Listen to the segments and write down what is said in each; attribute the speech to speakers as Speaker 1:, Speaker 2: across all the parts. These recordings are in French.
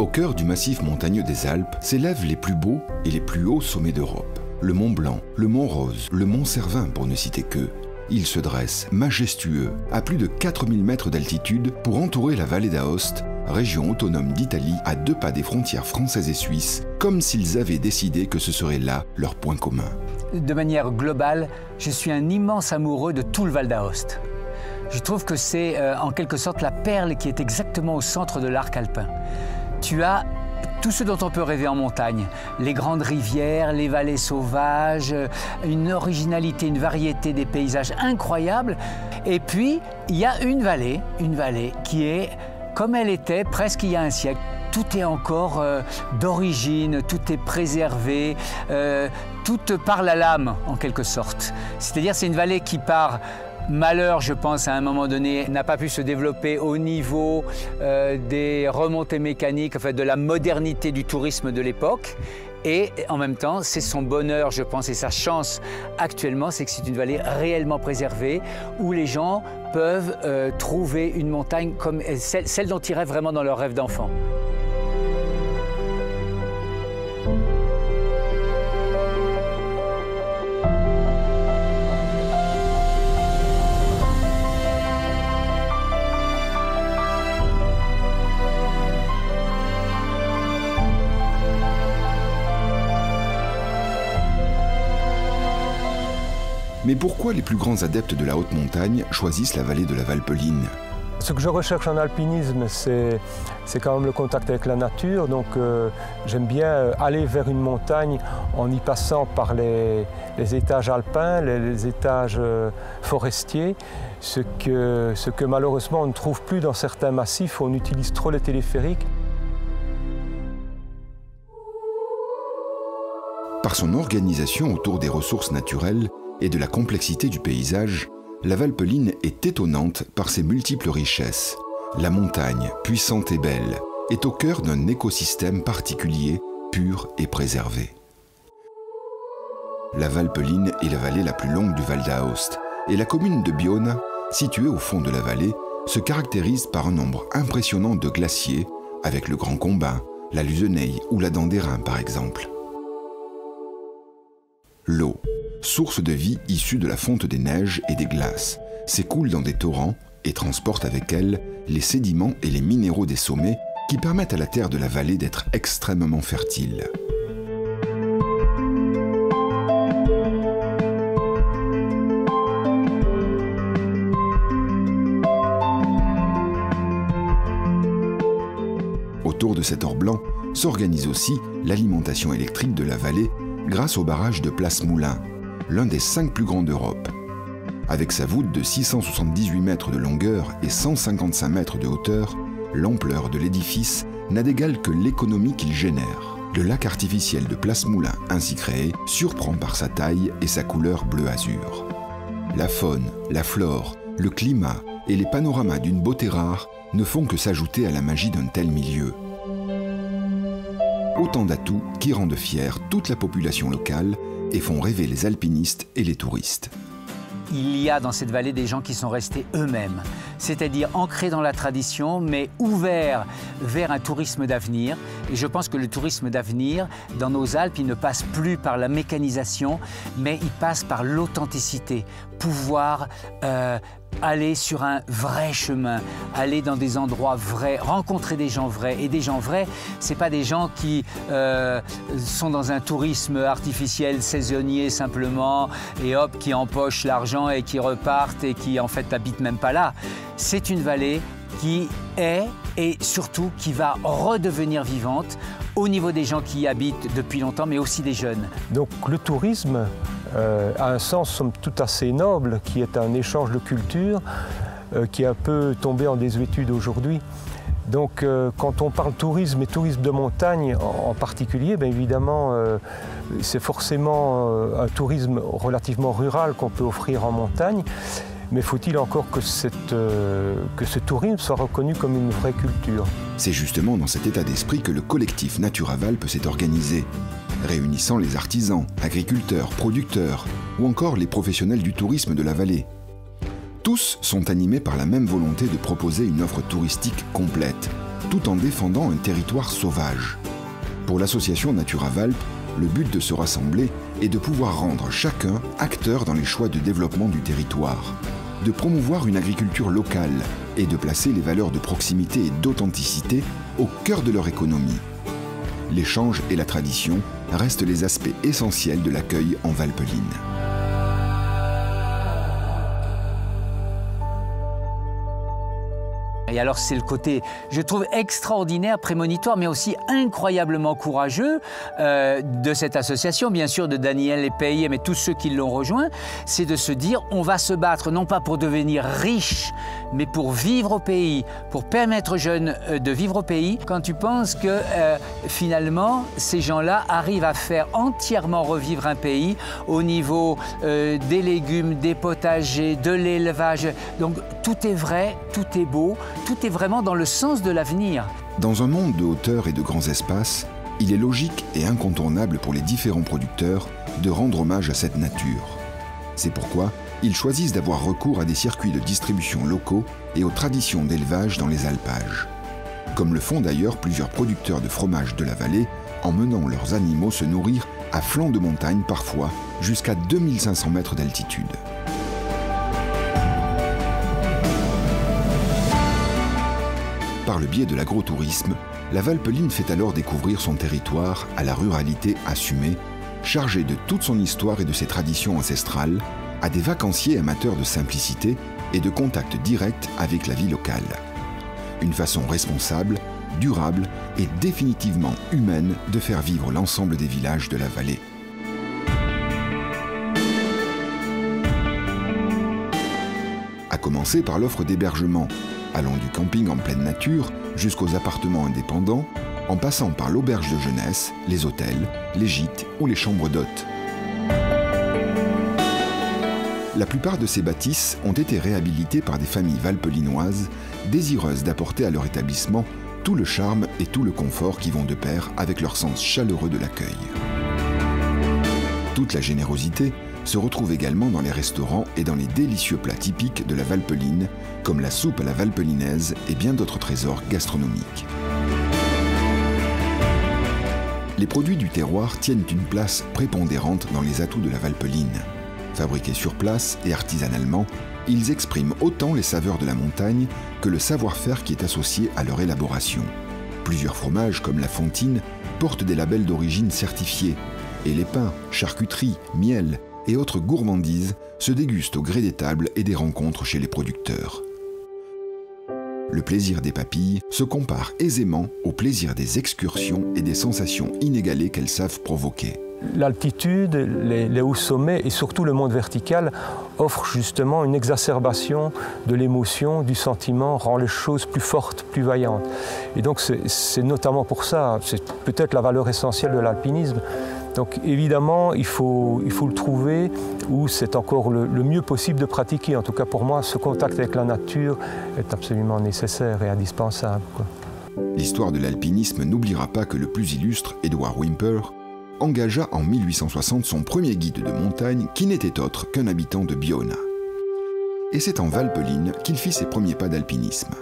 Speaker 1: Au cœur du massif montagneux des Alpes s'élèvent les plus beaux et les plus hauts sommets d'Europe. Le Mont Blanc, le Mont Rose, le Mont Cervin pour ne citer qu'eux. Ils se dressent, majestueux, à plus de 4000 mètres d'altitude pour entourer la vallée d'Aoste, région autonome d'Italie à 2 pas des frontières françaises et suisses, comme s'ils avaient décidé que ce serait là leur point commun.
Speaker 2: De manière globale, je suis un immense amoureux de tout le Val d'Aoste. Je trouve que c'est en quelque sorte la perle qui est exactement au centre de l'arc alpin. Tu as tout ce dont on peut rêver en montagne, les grandes rivières, les vallées sauvages, une originalité, une variété des paysages incroyables. Et puis, il y a une vallée qui est comme elle était presque il y a un siècle. Tout est encore d'origine, tout est préservé, tout parle à l'âme en quelque sorte. C'est-à-dire c'est une vallée qui par malheur, je pense, à un moment donné, n'a pas pu se développer au niveau des remontées mécaniques, en fait, de la modernité du tourisme de l'époque. Et en même temps, c'est son bonheur, je pense, et sa chance actuellement, c'est que c'est une vallée réellement préservée, où les gens peuvent trouver une montagne comme celle dont ils rêvent vraiment dans leur rêve d'enfant.
Speaker 1: Mais pourquoi les plus grands adeptes de la haute montagne choisissent la vallée de la Valpeline?
Speaker 3: Ce que je recherche en alpinisme, c'est quand même le contact avec la nature. Donc j'aime bien aller vers une montagne en y passant par les étages alpins, les étages forestiers, ce que malheureusement on ne trouve plus dans certains massifs où on utilise trop les téléphériques.
Speaker 1: Par son organisation autour des ressources naturelles et de la complexité du paysage, la Valpeline est étonnante par ses multiples richesses. La montagne, puissante et belle, est au cœur d'un écosystème particulier, pur et préservé. La Valpeline est la vallée la plus longue du Val d'Aoste, et la commune de Biona, située au fond de la vallée, se caractérise par un nombre impressionnant de glaciers, avec le Grand Combin, la Luzeneille ou la Dent d'Airain par exemple. L'eau, source de vie issue de la fonte des neiges et des glaces, s'écoule dans des torrents et transporte avec elle les sédiments et les minéraux des sommets qui permettent à la terre de la vallée d'être extrêmement fertile. Autour de cet or blanc s'organise aussi l'alimentation électrique de la vallée grâce au barrage de Place Moulin, l'un des 5 plus grands d'Europe. Avec sa voûte de 678 mètres de longueur et 155 mètres de hauteur, l'ampleur de l'édifice n'a d'égal que l'économie qu'il génère. Le lac artificiel de Place Moulin, ainsi créé, surprend par sa taille et sa couleur bleu-azur. La faune, la flore, le climat et les panoramas d'une beauté rare ne font que s'ajouter à la magie d'un tel milieu. Autant d'atouts qui rendent fière toute la population locale et font rêver les alpinistes et les touristes.
Speaker 2: Il y a dans cette vallée des gens qui sont restés eux-mêmes, c'est-à-dire ancrés dans la tradition, mais ouverts vers un tourisme d'avenir. Et je pense que le tourisme d'avenir, dans nos Alpes, il ne passe plus par la mécanisation, mais il passe par l'authenticité. Pouvoir aller sur un vrai chemin, aller dans des endroits vrais, rencontrer des gens vrais. Et des gens vrais, ce n'est pas des gens qui sont dans un tourisme artificiel, saisonnier simplement, et hop, qui empochent l'argent et qui repartent et qui en fait n'habitent même pas là. C'est une vallée qui est et surtout qui va redevenir vivante au niveau des gens qui y habitent depuis longtemps, mais aussi des jeunes.
Speaker 3: Donc le tourisme a un sens somme toute assez noble, qui est un échange de culture qui est un peu tombé en désuétude aujourd'hui. Donc quand on parle tourisme et tourisme de montagne en particulier, bien évidemment c'est forcément un tourisme relativement rural qu'on peut offrir en montagne. Mais faut-il encore que ce tourisme soit reconnu comme une vraie culture?
Speaker 1: C'est justement dans cet état d'esprit que le collectif Naturavalp s'est organisé, réunissant les artisans, agriculteurs, producteurs ou encore les professionnels du tourisme de la vallée. Tous sont animés par la même volonté de proposer une offre touristique complète, tout en défendant un territoire sauvage. Pour l'association Naturavalp, le but de se rassembler est de pouvoir rendre chacun acteur dans les choix de développement du territoire, de promouvoir une agriculture locale et de placer les valeurs de proximité et d'authenticité au cœur de leur économie. L'échange et la tradition restent les aspects essentiels de l'accueil en Valpeline.
Speaker 2: Et alors c'est le côté, je trouve, extraordinaire, prémonitoire, mais aussi incroyablement courageux de cette association, bien sûr de Daniel Lepeye, mais tous ceux qui l'ont rejoint, c'est de se dire on va se battre non pas pour devenir riche, mais pour vivre au pays, pour permettre aux jeunes de vivre au pays. Quand tu penses que finalement ces gens-là arrivent à faire entièrement revivre un pays au niveau des légumes, des potagers, de l'élevage, donc tout est vrai, tout est beau. Tout est vraiment dans le sens de l'avenir.
Speaker 1: Dans un monde de hauteur et de grands espaces, il est logique et incontournable pour les différents producteurs de rendre hommage à cette nature. C'est pourquoi ils choisissent d'avoir recours à des circuits de distribution locaux et aux traditions d'élevage dans les alpages. Comme le font d'ailleurs plusieurs producteurs de fromage de la vallée, en menant leurs animaux se nourrir à flanc de montagne parfois, jusqu'à 2500 mètres d'altitude. Par le biais de l'agrotourisme, la Valpeline fait alors découvrir son territoire à la ruralité assumée, chargée de toute son histoire et de ses traditions ancestrales, à des vacanciers amateurs de simplicité et de contact direct avec la vie locale. Une façon responsable, durable et définitivement humaine de faire vivre l'ensemble des villages de la vallée. À commencer par l'offre d'hébergement, allant du camping en pleine nature jusqu'aux appartements indépendants, en passant par l'auberge de jeunesse, les hôtels, les gîtes ou les chambres d'hôtes. La plupart de ces bâtisses ont été réhabilitées par des familles valpelinoises désireuses d'apporter à leur établissement tout le charme et tout le confort qui vont de pair avec leur sens chaleureux de l'accueil. Toute la générosité se retrouve également dans les restaurants et dans les délicieux plats typiques de la Valpeline, comme la soupe à la valpelinaise et bien d'autres trésors gastronomiques. Les produits du terroir tiennent une place prépondérante dans les atouts de la Valpeline. Fabriqués sur place et artisanalement, ils expriment autant les saveurs de la montagne que le savoir-faire qui est associé à leur élaboration. Plusieurs fromages comme la Fontine portent des labels d'origine certifiés, et les pains, charcuteries, miel et autres gourmandises se dégustent au gré des tables et des rencontres chez les producteurs. Le plaisir des papilles se compare aisément au plaisir des excursions et des sensations inégalées qu'elles savent provoquer.
Speaker 3: L'altitude, les hauts sommets et surtout le monde vertical offrent justement une exacerbation de l'émotion, du sentiment, rend les choses plus fortes, plus vaillantes. Et donc c'est notamment pour ça, c'est peut-être la valeur essentielle de l'alpinisme. Donc évidemment, il faut le trouver où c'est encore le mieux possible de pratiquer. En tout cas pour moi, ce contact avec la nature est absolument nécessaire et indispensable, quoi.
Speaker 1: L'histoire de l'alpinisme n'oubliera pas que le plus illustre, Edward Whymper, engagea en 1860 son premier guide de montagne qui n'était autre qu'un habitant de Biona. Et c'est en Valpeline qu'il fit ses premiers pas d'alpinisme.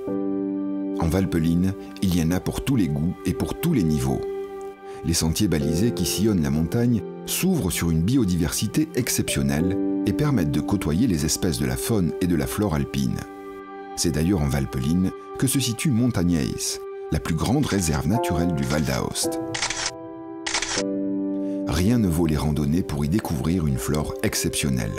Speaker 1: En Valpeline, il y en a pour tous les goûts et pour tous les niveaux. Les sentiers balisés qui sillonnent la montagne s'ouvrent sur une biodiversité exceptionnelle et permettent de côtoyer les espèces de la faune et de la flore alpine. C'est d'ailleurs en Valpeline que se situe Montagnais, la plus grande réserve naturelle du Val d'Aoste. Rien ne vaut les randonnées pour y découvrir une flore exceptionnelle.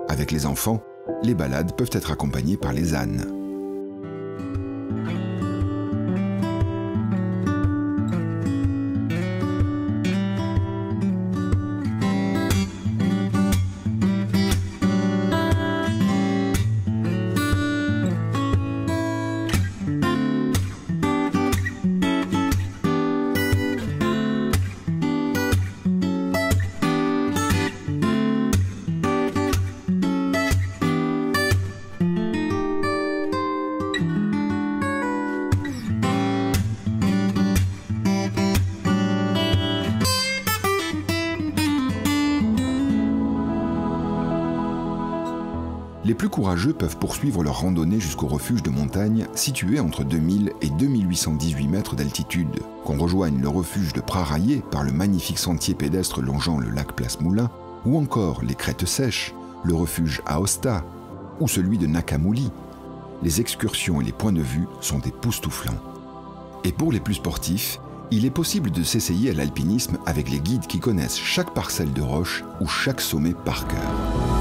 Speaker 1: Avec les enfants, les balades peuvent être accompagnées par les ânes. Les plus courageux peuvent poursuivre leur randonnée jusqu'au refuge de montagne situé entre 2000 et 2818 mètres d'altitude, qu'on rejoigne le refuge de Praraillé par le magnifique sentier pédestre longeant le lac Place Moulin, ou encore les Crêtes Sèches, le refuge Aosta, ou celui de Nakamouli. Les excursions et les points de vue sont époustouflants. Et pour les plus sportifs, il est possible de s'essayer à l'alpinisme avec les guides qui connaissent chaque parcelle de roche ou chaque sommet par cœur.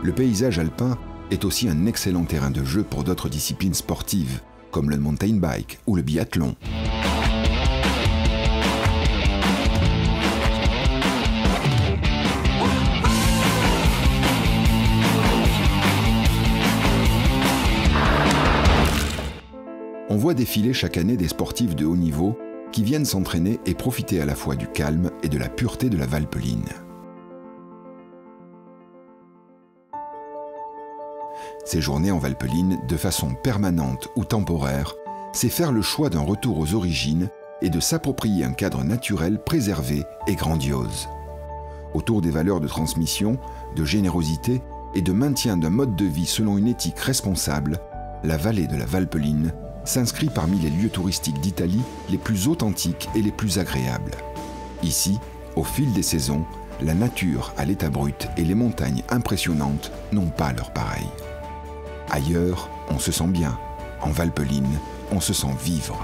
Speaker 1: Le paysage alpin est aussi un excellent terrain de jeu pour d'autres disciplines sportives, comme le mountain bike ou le biathlon. On voit défiler chaque année des sportifs de haut niveau qui viennent s'entraîner et profiter à la fois du calme et de la pureté de la Valpeline. Séjourner en Valpeline de façon permanente ou temporaire, c'est faire le choix d'un retour aux origines et de s'approprier un cadre naturel préservé et grandiose. Autour des valeurs de transmission, de générosité et de maintien d'un mode de vie selon une éthique responsable, la vallée de la Valpeline s'inscrit parmi les lieux touristiques d'Italie les plus authentiques et les plus agréables. Ici, au fil des saisons, la nature à l'état brut et les montagnes impressionnantes n'ont pas leur pareil. Ailleurs, on se sent bien. En Valpeline, on se sent vivre.